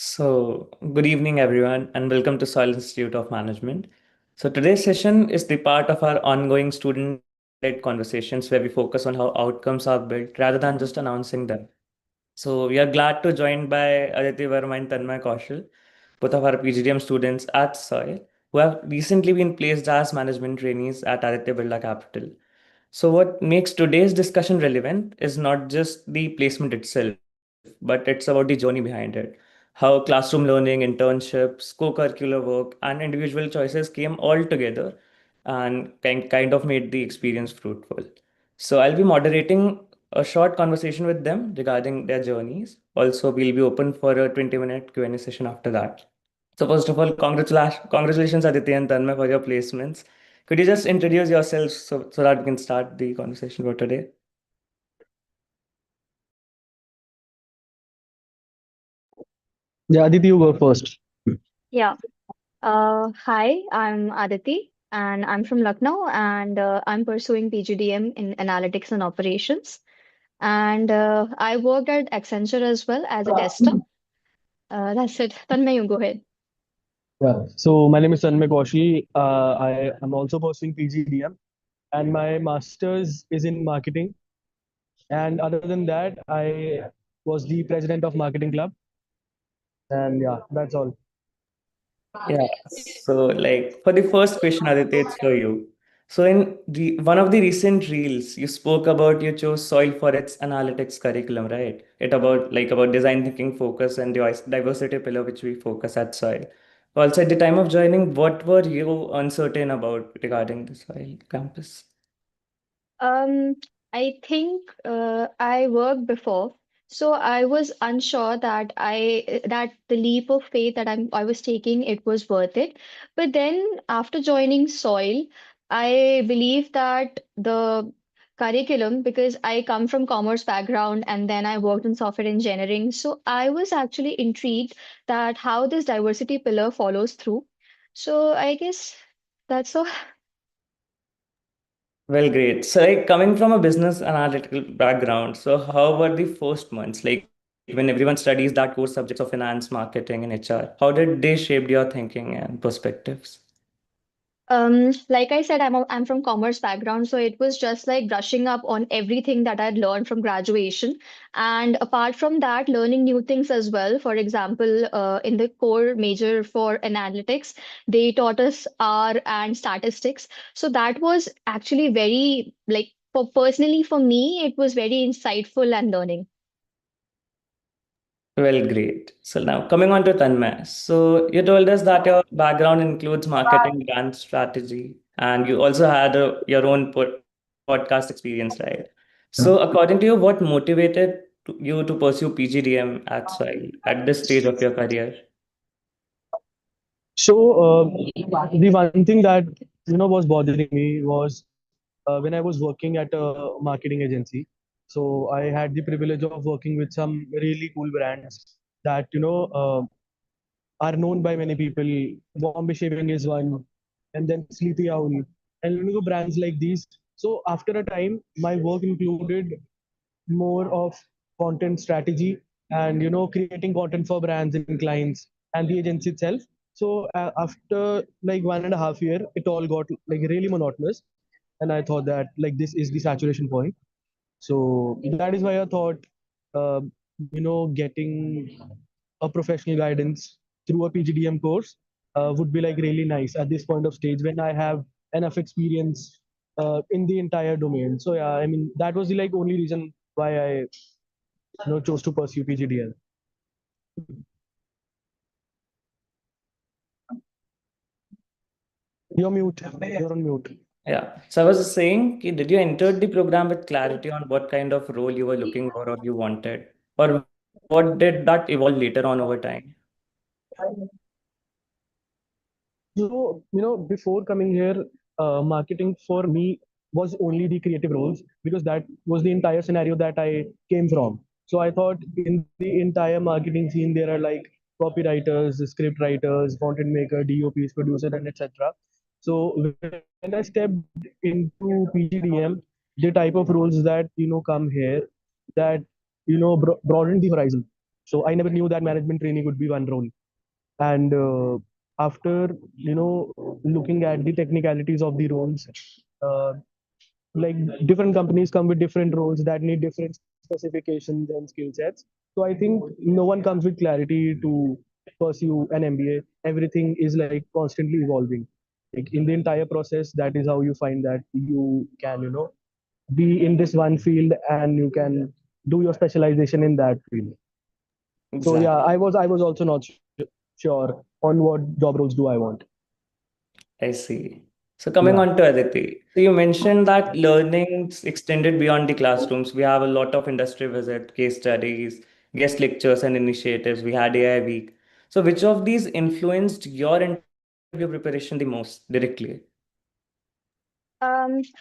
Good evening, everyone, and welcome to Soil Institute of Management. Today's session is the part of our ongoing student-led conversations where we focus on how outcomes are built rather than just announcing them. We are glad to join by Aditi Verma and Tanmai Kaushal, both of our PGDM students at Soil, who have recently been placed as management trainees at Aditya Birla Capital. What makes today's discussion relevant is not just the placement itself, but it's about the journey behind it. How classroom learning, internships, co curricular work, and individual choices came all together and kind of made the experience fruitful. I'll be moderating a short conversation with them regarding their journeys. Also, we'll be open for a 20-minute Q&A session after that. First of all, congratulations, Aditi and Tanmay, for your placements. Could you just introduce yourselves so that we can start the conversation for today? Yeah, Aditi, you go first. Yeah. Hi, I'm Aditi, and I'm from Lucknow, and I'm pursuing PGDM in Analytics and Operations. And I worked at Accenture as well as a tester. That's it. Tanmay, you go ahead. Yeah. So my name is Tanmai Kaushal. I am also pursuing PGDM, and my master's is in marketing. And other than that, I was the president of marketing club. And yeah, that's all. Yeah. For the first question, Aditya, it's for you. So, in the one of the recent reels, you spoke about you chose soil for its analytics curriculum, right? It about design thinking focus and the diversity pillar, which we focus at soil. Also, at the time of joining, what were you uncertain about regarding the soil campus? Um, I think I worked before, so I was unsure that the leap of faith that I was taking it was worth it. But then after joining Soil, I believe that the curriculum, because I come from commerce background and then I worked in software engineering, so I was actually intrigued that how this diversity pillar follows through. So I guess that's all. Well, great. Coming from a business analytical background, so how were the first months? Like when everyone studies that core subjects of finance, marketing, and HR, how did they shape your thinking and perspectives? Like I said, I'm from commerce background, so it was just like brushing up on everything that I'd learned from graduation. And apart from that, learning new things as well. For example, in the core major for analytics, they taught us R and statistics. So that was actually very like for personally for me, it was very insightful and learning. Well, great. So now coming on to Tanmay. So you told us that your background includes marketing, brand strategy, and you also had your own podcast experience, right? So according to you, what motivated you to pursue PGDM at Swile at this stage of your career? So the one thing that was bothering me was when I was working at a marketing agency. So I had the privilege of working with some really cool brands that are known by many people. Bombay Shaving is one, and then Sleepy Owl, and brands like these. So after a time, my work included more of content strategy and creating content for brands and clients and the agency itself. So after like 1.5 year, it all got like really monotonous, and I thought that like this is the saturation point. So that is why I thought, uh, getting a professional guidance through a PGDM course would be like really nice at this point of stage when I have enough experience in the entire domain. So yeah, I mean that was the like only reason why I chose to pursue PGDM. You're mute. You're on mute. Yeah. So I was just saying, did you enter the program with clarity on what kind of role you were looking for or you wanted? Or what did that evolve later on over time? So, before coming here, marketing for me was only the creative roles because that was the entire scenario that I came from. So I thought in the entire marketing scene, there are like copywriters, script writers, content maker, DOPs, producer, and etc. So when I stepped into PGDM, the type of roles that come here, that broadened the horizon. So I never knew that management training would be one role. And after looking at the technicalities of the roles, uh, like different companies come with different roles that need different specifications and skill sets. So I think no one comes with clarity to pursue an MBA. Everything is like constantly evolving. Like in the entire process, that is how you find that you can, be in this one field and you can do your specialization in that field. So yeah, Exactly. I was also not sure on what job roles do I want. I see. So Yeah. coming on to Aditi, so you mentioned that learning extended beyond the classrooms. We have a lot of industry visit, case studies, guest lectures, and initiatives. We had AI week. So which of these influenced your interview preparation the most directly?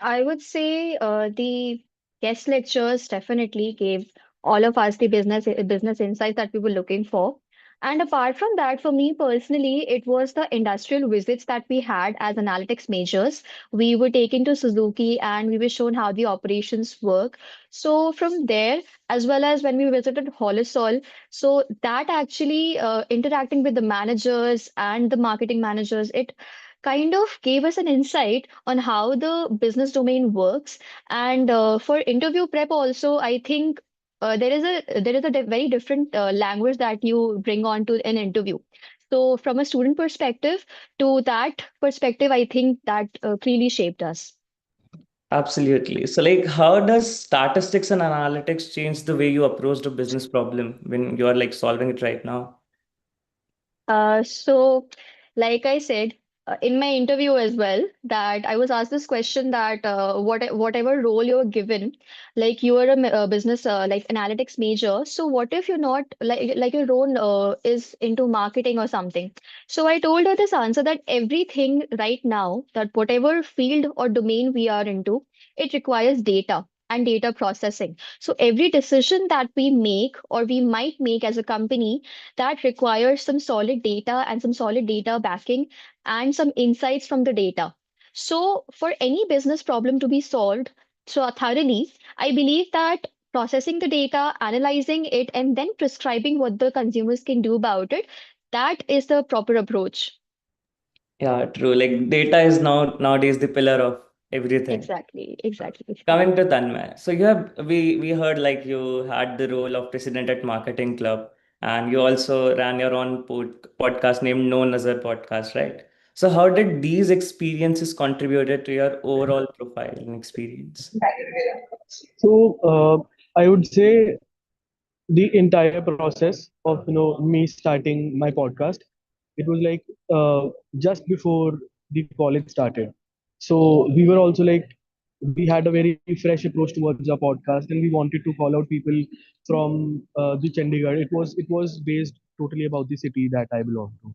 I would say the guest lectures definitely gave all of us the business insights that we were looking for. And apart from that, for me personally, it was the industrial visits that we had as analytics majors. We were taken to Suzuki and we were shown how the operations work. So from there, as well as when we visited Holisol, so that actually interacting with the managers and the marketing managers, it kind of gave us an insight on how the business domain works. And for interview prep also, I think very different language that you bring on to an interview. So from a student perspective to that perspective, I think that clearly shaped us. Absolutely. So like how does statistics and analytics change the way you approach the business problem when you are like solving it right now? So, like I said in my interview as well, that I was asked this question that whatever role you're given, like you are a business like analytics major. So what if you're not like your role is into marketing or something? So I told her this answer that everything right now, that whatever field or domain we are into, it requires data and data processing. So every decision that we make or we might make as a company that requires some solid data and some solid data backing and some insights from the data. So, for any business problem to be solved so thoroughly, I believe that processing the data, analyzing it, and then prescribing what the consumers can do about it, that is the proper approach. Yeah, true. Like data is now nowadays the pillar of everything. Exactly, exactly. Coming to Tanmay, so you have we heard like you had the role of president at Marketing Club, and you also ran your own podcast named No Nazar Podcast, right? So how did these experiences contributed to your overall profile and experience? So I would say the entire process of me starting my podcast, it was like just before the college started. So we were also like we had a very fresh approach towards our podcast, and we wanted to call out people from the Chandigarh. It was based totally about the city that I belong to.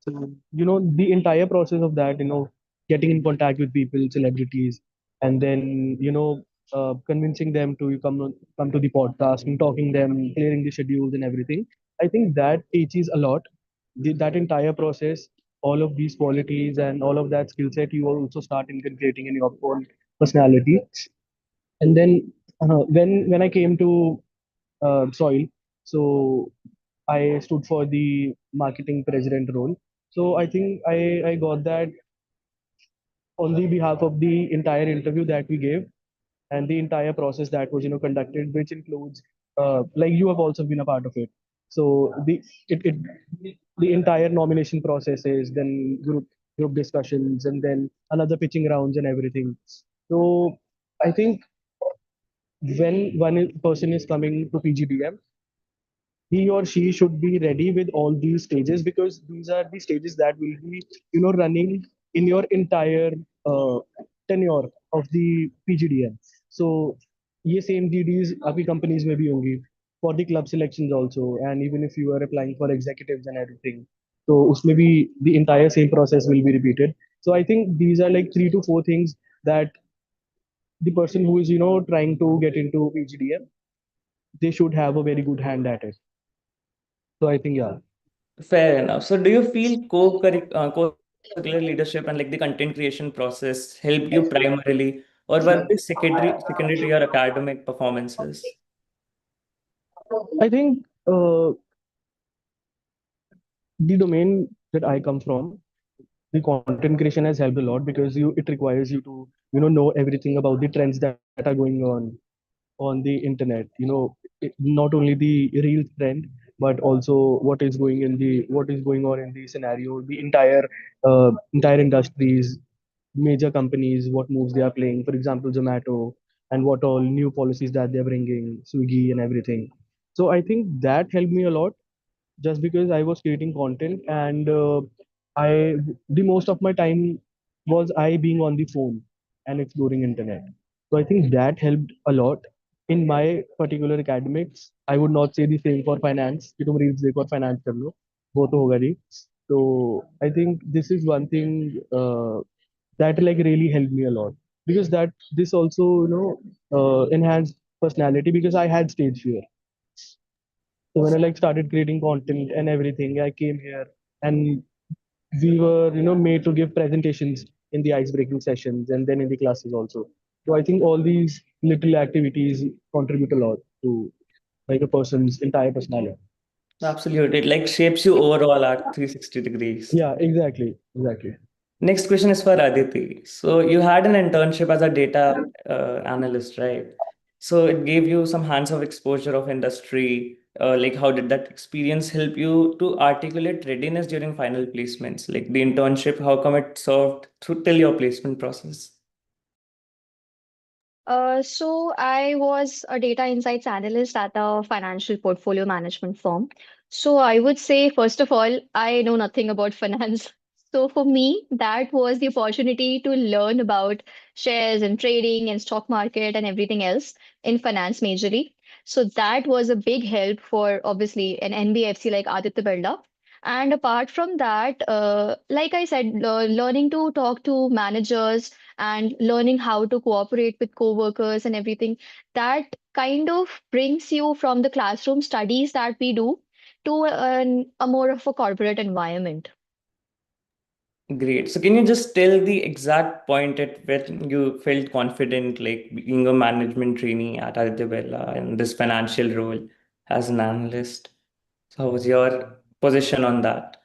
So, the entire process of that, getting in contact with people, celebrities, and then, convincing them to come to the podcast and talking them, clearing the schedules and everything. I think that teaches a lot. That entire process, all of these qualities and all of that skill set, you also start inculcating in your own personality. And then when I came to Soil, so I stood for the marketing president role. So I think I got that on the behalf of the entire interview that we gave and the entire process that was conducted, which includes like you have also been a part of it. So the entire nomination processes, then group discussions, and then another pitching rounds and everything. So I think when person is coming to PGDM, he or she should be ready with all these stages, because these are the stages that will be running in your entire uh, tenure of the PGDM. So ये same GDs आपकी companies में भी होंगी for the club selections also, and even if you are applying for executives and everything, so उसमें भी the entire same process will be repeated. So I think these are like 3 to 4 things that the person who is trying to get into PGDM, they should have a very good hand at it. So I think yeah. Fair enough. So do you feel co-curricular leadership and like the content creation process helped you primarily, or were they secondary to your academic performances? I think uh, the domain that I come from, the content creation has helped a lot because it requires you to know everything about the trends that are going on the internet. Not only the real trend, but also what is going on in the scenario, the entire industries, major companies, what moves they are playing. For example, Zomato, and what all new policies that they're bringing, Swiggy and everything. So I think that helped me a lot just because I was creating content, and I the most of my time was I being on the phone and exploring internet. So I think that helped a lot in my particular academics. I would not say the same for finance कि तुम reels देखो और finance कर लो, वो तो होगा नहीं. So I think this is one thing that like really helped me a lot, because that this also enhanced personality, because I had stage fear. So when I like started creating content and everything, I came here and we were, made to give presentations in the ice breaking sessions and then in the classes also. So I think all these little activities contribute a lot to like a person's entire personality. Absolutely. It like shapes you overall at 360 degrees. Yeah, exactly, exactly. Next question is for Aditi. So you had an internship as a data analyst, right? So it gave you some hands-on exposure of industry. Like how did that experience help you to articulate readiness during final placements? Like the internship, how come it served through till your placement process? So I was a data insights analyst at a financial portfolio management firm. So I would say, first of all, I know nothing about finance. So for me, that was the opportunity to learn about shares and trading and stock market and everything else in finance majorly. So that was a big help for obviously an NBFC like Aditya Birla. And apart from that, like I said, learning to talk to managers and learning how to cooperate with coworkers and everything, that kind of brings you from the classroom studies that we do to a more of a corporate environment. Great. So can you just tell the exact point at when you felt confident, like being a management trainee at Aditya Birla in this financial role as an analyst? So how was your position on that?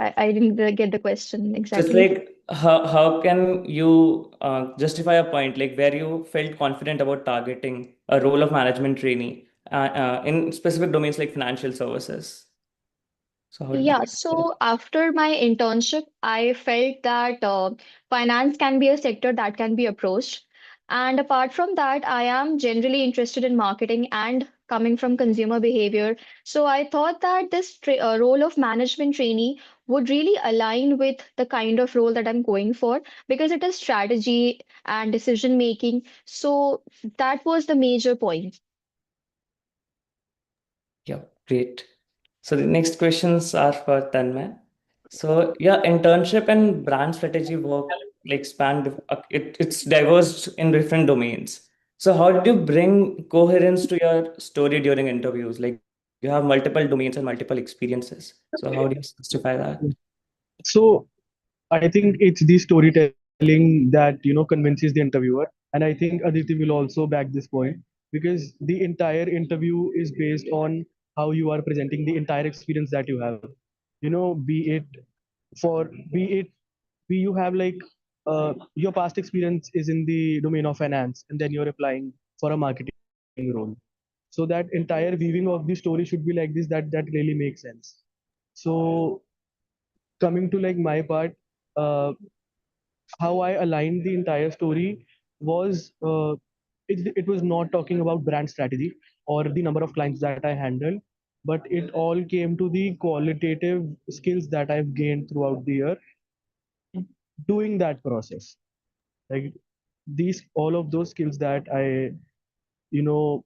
I didn't get the question So it's exactly. like how can you justify a point like where you felt confident about targeting a role of management trainee in specific domains like financial services? So how did Yeah, so after my internship, I felt that finance can be a sector that can be approached. And apart from that, I am generally interested in marketing and coming from consumer behavior. So I thought that this role of management trainee would really align with the kind of role that I'm going for because it is strategy and decision making. So that was the major point. Yeah, great. So the next questions are for Tanmay. So yeah, internship and brand strategy work like it's diverse in different domains. So how did you bring coherence to your story during interviews? Like you have multiple domains and multiple experiences. So how do you justify that? So I think it's the storytelling that convinces the interviewer, and I think Aditi will also back this point, because the entire interview is based on how you are presenting the entire experience that you have. Be it be you have like your past experience is in the domain of finance, and then you're applying for a marketing role. So that entire weaving of the story should be like this, that really makes sense. So coming to like my part, uh, how I aligned the entire story was it was not talking about brand strategy or the number of clients that I handled, but it all came to the qualitative skills that I've gained throughout the year doing that process. Like these, all of those skills that you know,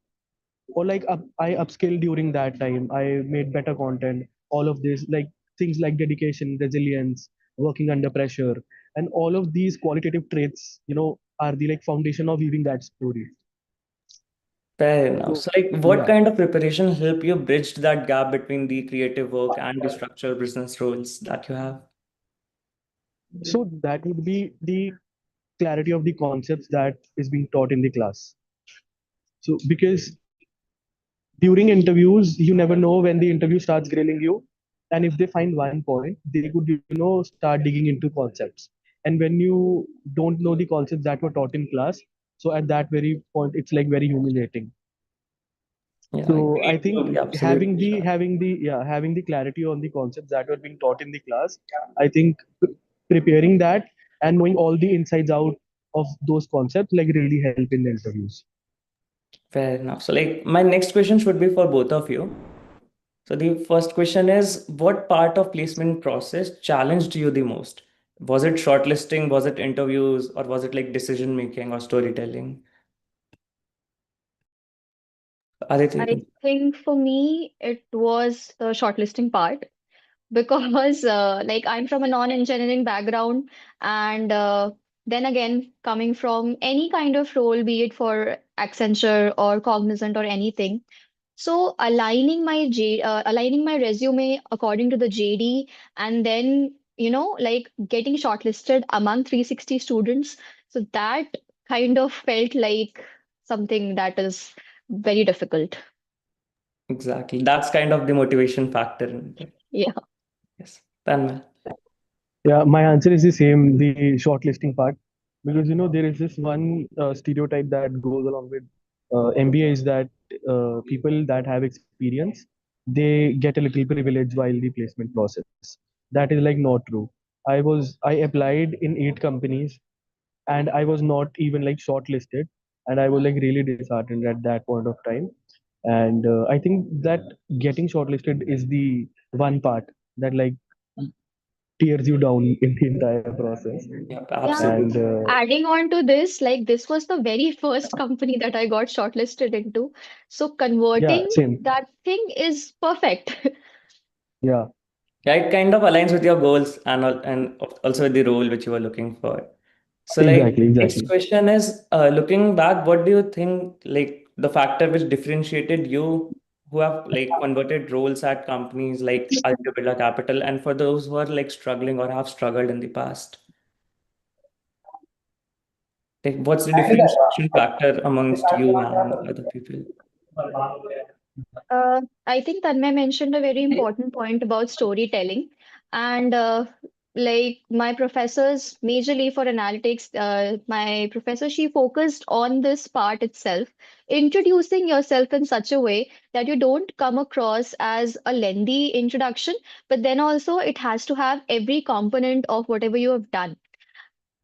I upskilled during that time. I made better content. All of this, like things like dedication, resilience, working under pressure, and all of these qualitative traits, are the like foundation of weaving that story. Fair enough. So So like what yeah, kind of preparation help you bridge that gap between the creative work and the structural business roles that you have? so that would be the clarity of the concepts that is being taught in the class. So because during interviews, you never know when the interview starts grilling you. And if they find one point, they could, start digging into concepts. And when you don't know the concepts that were taught in class, so at that very point, it's like very humiliating. Yeah, I So I agree to think be absolutely sure. having the clarity on the concepts that were being taught in the class, I think preparing that and knowing all the insides out of those concepts like really help in the interviews. Fair enough. So, like, my next question should be for both of you. So, the first question is, what part of placement process challenged you the most? Was it shortlisting, was it interviews, or was it like decision making or storytelling? Aditya, you I can. think for me, it was the shortlisting part because, like, I'm from a non-engineering background, and then again, coming from any kind of role, be it for Accenture or Cognizant or anything. So aligning my resume according to the JD, and then like getting shortlisted among 360 students. So that kind of felt like something that is very difficult. Exactly. That's kind of the motivation factor in it. Yeah. Yes. Tanmay. Yeah, my answer is the same, the shortlisting part, because there is this one stereotype that goes along with MBA is that people that have experience they get a little privilege while the placement process. That is like not true. I applied in 8 companies and I was not even like shortlisted, and I was like really disheartened at that point of time. And I think that getting shortlisted is the one part that like tears you down in the entire process. Yeah, Yeah. And absolutely. Adding on to this, like this was the very first company that I got shortlisted into. So yeah, converting same. that thing is perfect. Yeah, Yeah, it kind of aligns with your goals and also with the role which you were looking for. So, like, exactly, next exactly. question is, looking back, what do you think, like, the factor which differentiated you who have like converted roles at companies like Aditya Birla Capital, and for those who are like struggling or have struggled in the past? Like, what's the differentiation factor amongst you and other people? I think Tanmay mentioned a very important point about storytelling. And like my professors, majorly for analytics, my professor, she focused on this part itself, introducing yourself in such a way that you don't come across as a lengthy introduction, but then also it has to have every component of whatever you have done.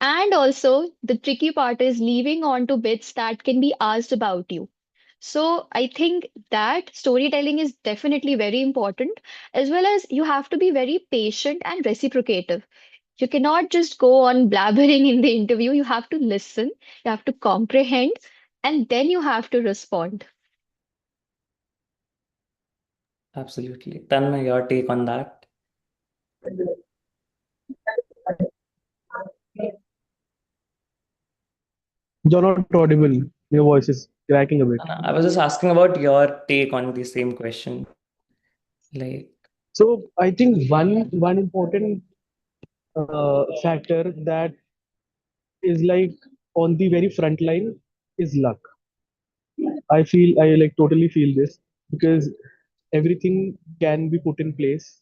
And also, the tricky part is leaving on to bits that can be asked about you. So I think that storytelling is definitely very important, as well as you have to be very patient and reciprocative. You cannot just go on blabbering in the interview. You have to listen, you have to comprehend, and then you have to respond. Absolutely. Tanmay, your take on that? You're not audible. Your voice is cracking a bit. I was just asking about your take on the same question. Like, So I think one important factor that is like on the very front line is luck. I like totally feel this because everything can be put in place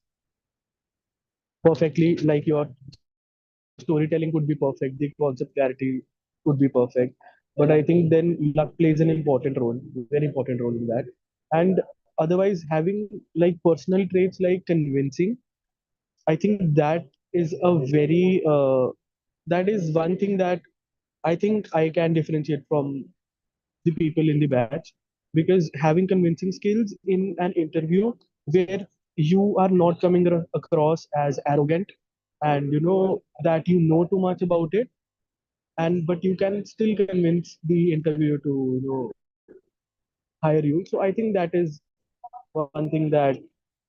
perfectly. Like your storytelling could be perfect, the concept clarity could be perfect, but I think then luck plays an important role, very important role in that. And otherwise, having like personal traits like convincing, I think that is a very that is one thing that I think I can differentiate from the people in the batch, because having convincing skills in an interview where you are not coming across as arrogant and that you know too much about it, and but you can still convince the interviewer to hire you. So I think that is one thing that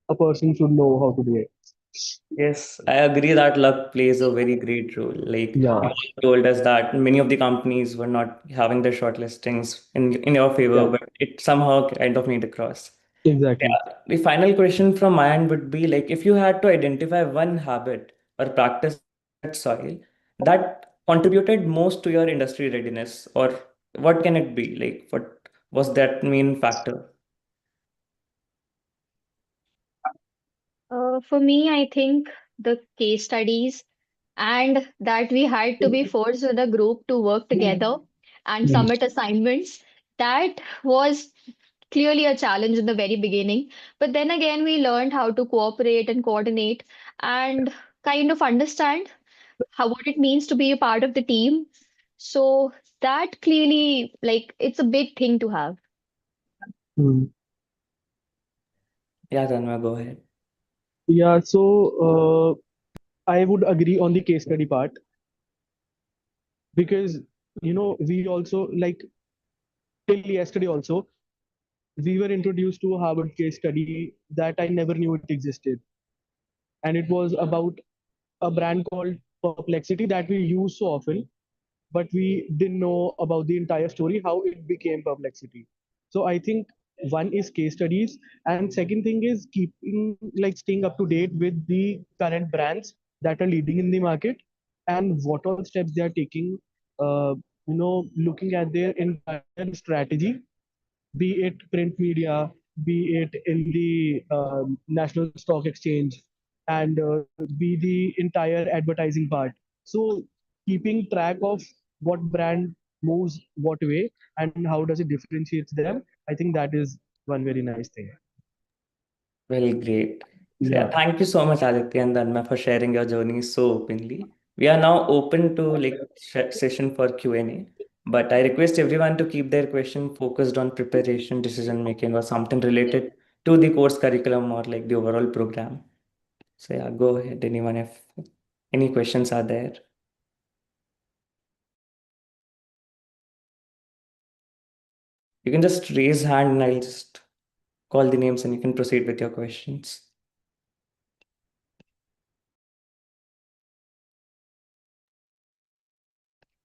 a person should know how to do it. yes, I agree that luck plays a very great role. Like, Yeah, you told us that many of the companies were not having their shortlistings in your yeah, favor, but it somehow kind of made across. exactly. Yeah. The final question from my end would be like, if you had to identify one habit or practice at Soil that contributed most to your industry readiness, or what can it be? Like, what was that main factor? For me, I think the case studies and that we had to be forced with a group to work together and Mm. submit assignments, that was clearly a challenge in the very beginning. But then again, we learned how to cooperate and coordinate and kind of understand how what it means to be a part of the team. So that clearly, like, it's a big thing to have. Mm. Yeah, Tanmay, go ahead. Yeah, so I would agree on the case study part because we also like till yesterday also we were introduced to a Harvard case study that I never knew it existed, and it was about a brand called Perplexity that we use so often, but we didn't know about the entire story, how it became Perplexity. So I think one is case studies, and second thing is keeping like staying up to date with the current brands that are leading in the market and what all steps they are taking. Looking at their entire strategy, be it print media, be it in the National Stock Exchange, and be the entire advertising part. So, keeping track of what brand moves what way and how does it differentiate them, I think that is one very nice thing. Well, great. So Yeah. yeah, thank you so much, Aditya and Tanmay, for sharing your journey so openly. We are now open to like session for Q&A, but I request everyone to keep their question focused on preparation, decision making, or something related to the course curriculum or like the overall program. So yeah, go ahead, anyone, if any questions are there. You can just raise hand and I'll just call the names and you can proceed with your questions.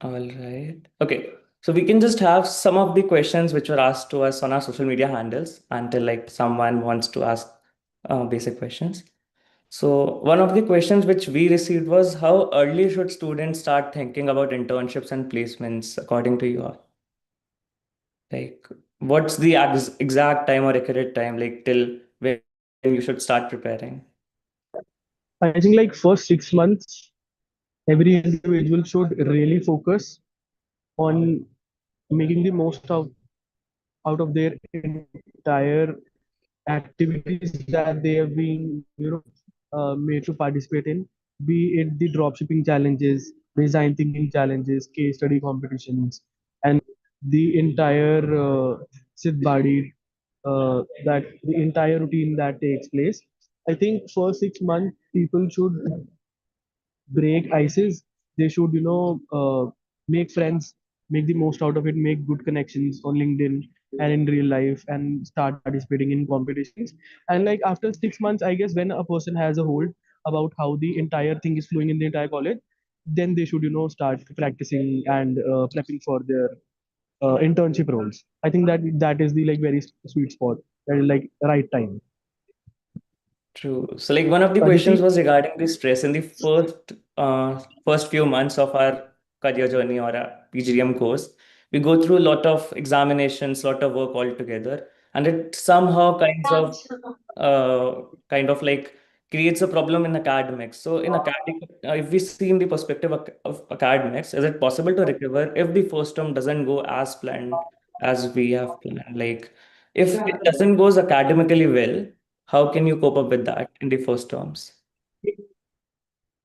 All right. Okay. So we can just have some of the questions which were asked to us on our social media handles until like someone wants to ask basic questions. So one of the questions which we received was how early should students start thinking about internships and placements according to you all? Like what's the exact time or accurate time like till when you should start preparing? I think like first 6 months, every individual should really focus on making the most out of their entire activities that they have been, made to participate in, be it the dropshipping challenges, design thinking challenges, case study competitions, and the entire sit body, that the entire routine that takes place. I think for 6 months, people should break ices. They should, make friends, make the most out of it, make good connections on LinkedIn and in real life, and start participating in competitions. And like after 6 months, I guess when a person has a hold about how the entire thing is flowing in the entire college, then they should, start practicing and prepping for their internship roles. I think that is the like very sweet spot. That is like right time. True. So like one of the questions Aditi, was regarding the stress in the first few months of our career journey or a PGDM course. We go through a lot of examinations, lot of work altogether, and it somehow kind of like creates a problem in academics. So in academic, if we see in the perspective of academics, is it possible to recover if the first term doesn't go as planned as we have planned? Like if it doesn't goes academically well, how can you cope up with that in the first terms?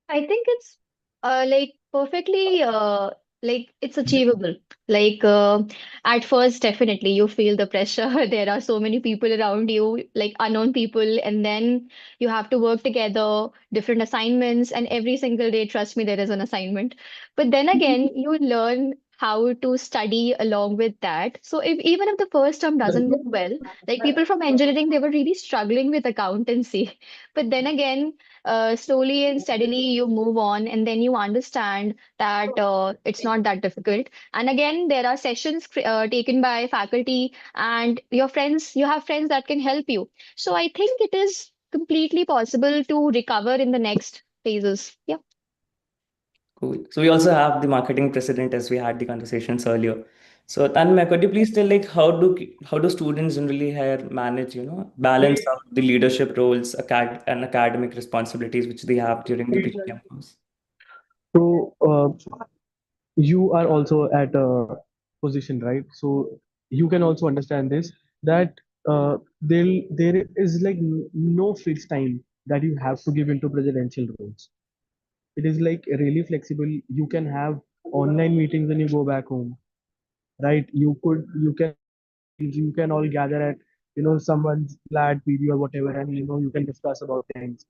I think it's like perfectly like it's achievable. Like at first, definitely you feel the pressure. There are so many people around you, like unknown people, and then you have to work together, different assignments, and every single day, trust me, there is an assignment. But then again, you learn how to study along with that. So if even if the first term doesn't go well, like people from engineering, they were really struggling with accountancy. But then again, slowly and steadily you move on and then you understand that it's not that difficult. And again, there are sessions taken by faculty and you have friends that can help you. So I think it is completely possible to recover in the next phases. Yeah. Cool. So we also have the marketing president as we had the conversations earlier. So Tanmay, could you please tell like how do students generally here manage, balance out the leadership roles and academic responsibilities which they have during the PGDM course? So you are also at a position, right? So you can also understand this, that there is like no fixed time that you have to give into presidential roles. It is like really flexible. You can have online meetings when you go back home, right? You can have meetings. You can all gather at someone's flat PD or whatever, and you can discuss about things.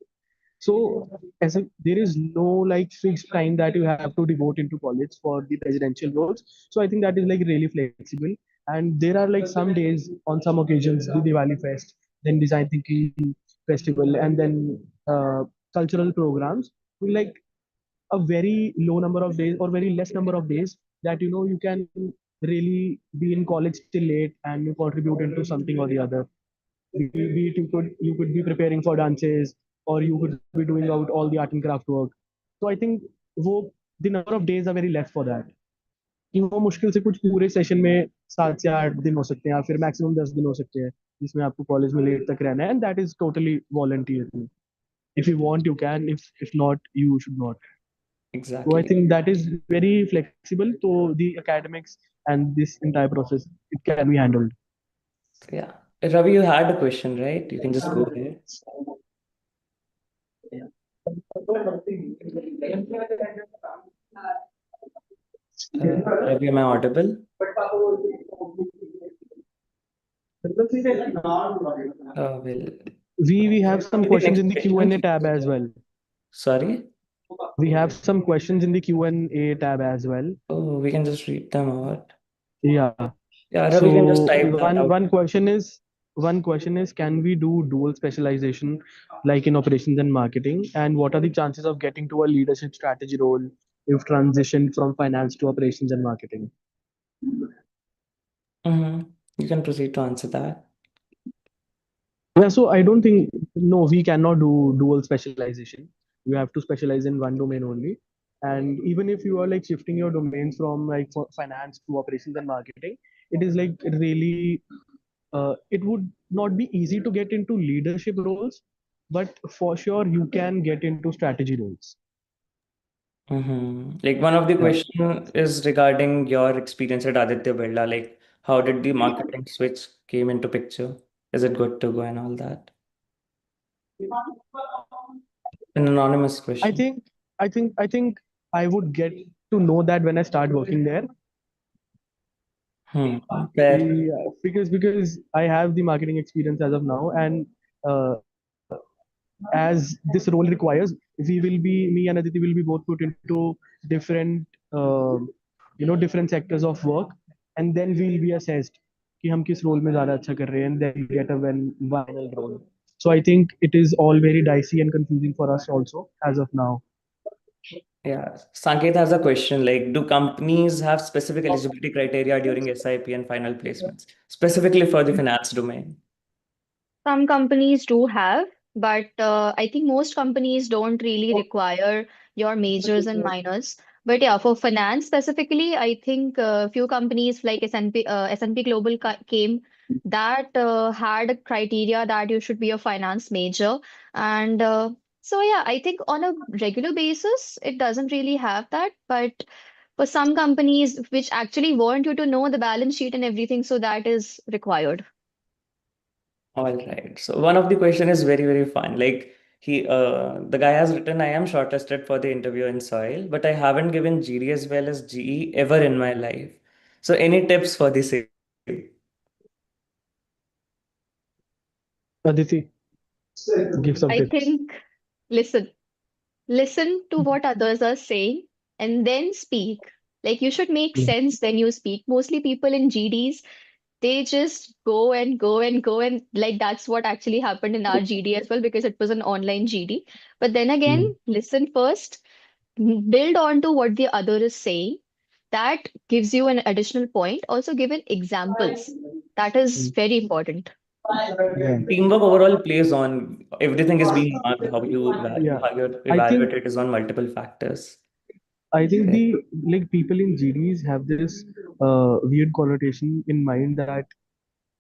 So there is no like fixed time that you have to devote into college for the presidential roles. So I think that is like really flexible. And there are like some days, on some occasions, the Diwali fest, then design thinking festival, and then cultural programs, like a very low number of days or very less number of days that you can really be in college till late and you contribute into something or the other. Be it you could be preparing for dances, or you could be doing out all the art and craft work. So I think वो the number of days are very less for that, कि वो मुश्किल से कुछ पूरे session में 7 से 8 दिन हो सकते हैं, या फिर मैक्सिमम 10 दिन हो सकते हैं जिसमें आपको कॉलेज में लेट तक रहना है, and that is totally volunteer. If you want you can, if not you should not. So I Exactly. think that is very flexible to the academics, and this entire process it can be handled. So, yeah. Ravi, you had a question, right? You can just go ahead. Ravi, am I audible? Well, We have some maybe questions next in the question. Q&A tab as well. Sorry? We have some questions in the Q&A tab as well. Oh, we can just read them out. Yeah. Yeah, Ravi, you can just So type that out. one question is, can we do dual specialization like in operations and marketing? And what are the chances of getting to a leadership strategy role if transition from finance to operations and marketing? You can proceed to answer that. Yeah, so I don't think, no, we cannot do dual specialization. You have to specialize in one domain only. And even if you are like shifting your domains from like finance to operations and marketing, it is like really, it would not be easy to get into leadership roles, but for sure you can get into strategy roles. Like one of the Yeah. question is regarding your experience at Aditya Birla. Like, how did the marketing switch came into picture? Is it good to go and all that? An anonymous I question. think, I think I would get to know that when I start working there. Hmm. Fair. Yeah, because I have the marketing experience as of now, and as this role requires, me and Aditi will be both put into different, different sectors of work, and then we'll be assessed कि हम किस role में ज़्यादा अच्छा कर रहे हैं, and then we get a final role. So I think it is all very dicey and confusing for us also as of now. Yeah. Sanket has a question like, do companies have specific eligibility criteria during SIP and final placements, specifically for the finance domain? Some companies do have, but I think most companies don't really require your majors and minors. But yeah, for finance specifically, I think few companies like S&P Global came that had a criteria that you should be a finance major. And so yeah, I think on a regular basis, it doesn't really have that. But for some companies which actually want you to know the balance sheet and everything, so that is required. All right. So one of the question is very, very fun. Like the guy has written, I am shortlisted for the interview in soil, but I haven't given GD as well as GE ever in my life. So any tips for the same? Aditi, give some I tips. think, listen. Listen to what others are saying and then speak. Like you should make Mm. sense when you speak. Mostly people in GDs, they just go and go and go and like that's what actually happened in our GD as well because it was an online GD. But then again, Mm. listen first, build on to what the other is saying. That gives you an additional point. Also given examples. That is Mm. very important. Yeah. Teamwork overall plays on everything is being marked, Yeah. how you I think evaluate it is on multiple factors. I think Okay. the like people in GDs have this weird connotation in mind that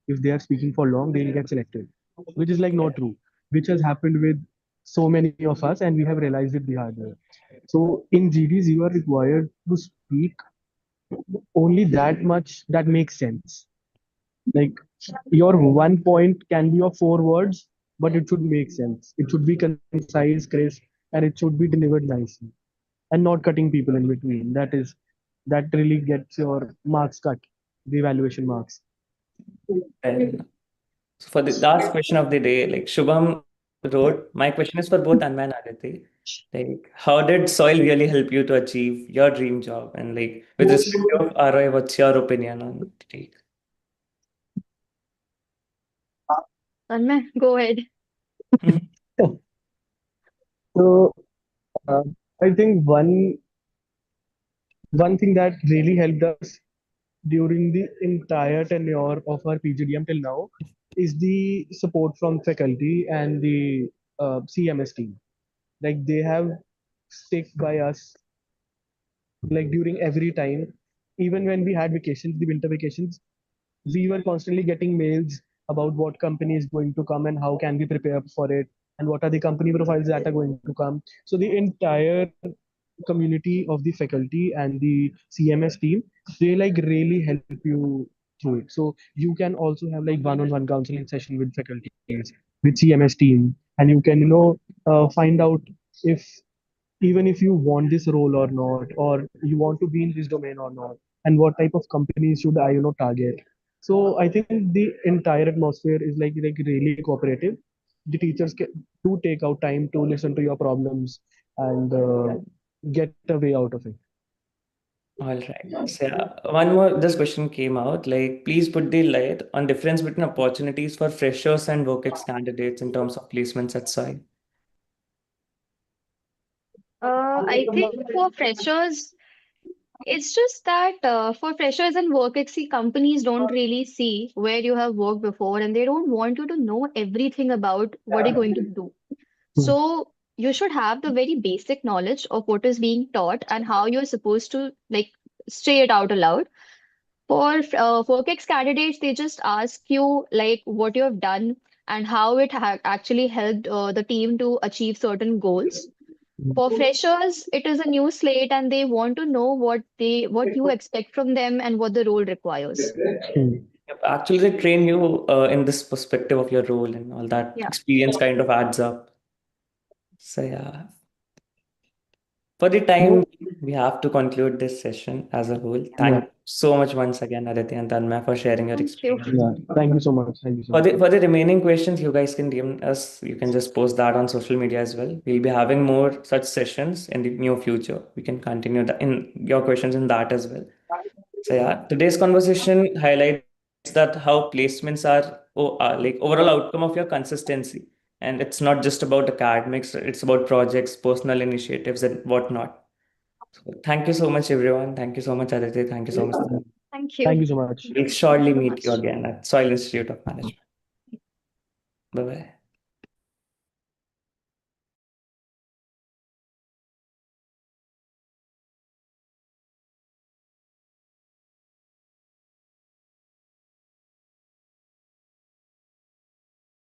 if they are speaking for long, they'll get selected, which is like not true, which has happened with so many of us, and we have realized it the hard way. So in GDs, you are required to speak only that much that makes sense. Like your one point can be of 4 words, but it should make sense. It should be concise, crisp, and it should be delivered nicely, and not cutting people in between. That really gets your marks cut, the evaluation marks. And so for the last question of the day, like Shubham wrote, my question is for both Anma and Aditi. Like, how did soil really help you to achieve your dream job? And like, with respect to ROI, what's your opinion on it? Tanmay, go ahead. So uh, I think one thing that really helped us during the entire tenure of our PGDM till now is the support from faculty and the CMS team. Like they have stick by us like during every time, even when we had vacations, the winter vacations, we were constantly getting mails about what company is going to come and how can we prepare for it and what are the company profiles that are going to come. So the entire community of the faculty and the CMS team, they like really help you through it. So you can also have like one-on-one counseling session with faculties, with CMS team, and you can find out if even if you want this role or not, or you want to be in this domain or not, and what type of companies should I target. So I think the entire atmosphere is like really cooperative. The teachers do take out time to listen to your problems and get a way out of it. All right. So yeah, one more, this question came out, like, please put the light on difference between opportunities for freshers and work ex candidates in terms of placements at SOI. I think for freshers, it's just that for freshers and work exceed companies don't really see where you have worked before and they don't want you to know everything about what you're going to do. Hmm. So you should have the very basic knowledge of what is being taught and how you're supposed to like say it out aloud. For Forex candidates, they just ask you like what you have done and how it ha actually helped the team to achieve certain goals. For freshers, it is a new slate and they want to know what you expect from them and what the role requires. Hmm. Yep, actually, they train you in this perspective of your role and all that Yeah. experience kind of adds up. So yeah, for the time, No, we have to conclude this session as a whole. yeah, Thank you so much once again, Aditya and Tanmay, for sharing your Thank you. experience. yeah. Thank you so much. Thank you so For much. the remaining questions, you guys can DM us. You can just post that on social media as well. We'll be having more such sessions in the near future. We can continue that in your questions in that as well. So yeah, today's conversation highlights that how placements are like overall outcome of your consistency. And it's not just about academics, it's about projects, personal initiatives, and whatnot. So thank you so much, everyone. Thank you so much, Aditya. Thank you so much. Thank Thank you. you so much. We'll Thank you shortly so meet you much. again at Soil Institute of Management. Bye bye.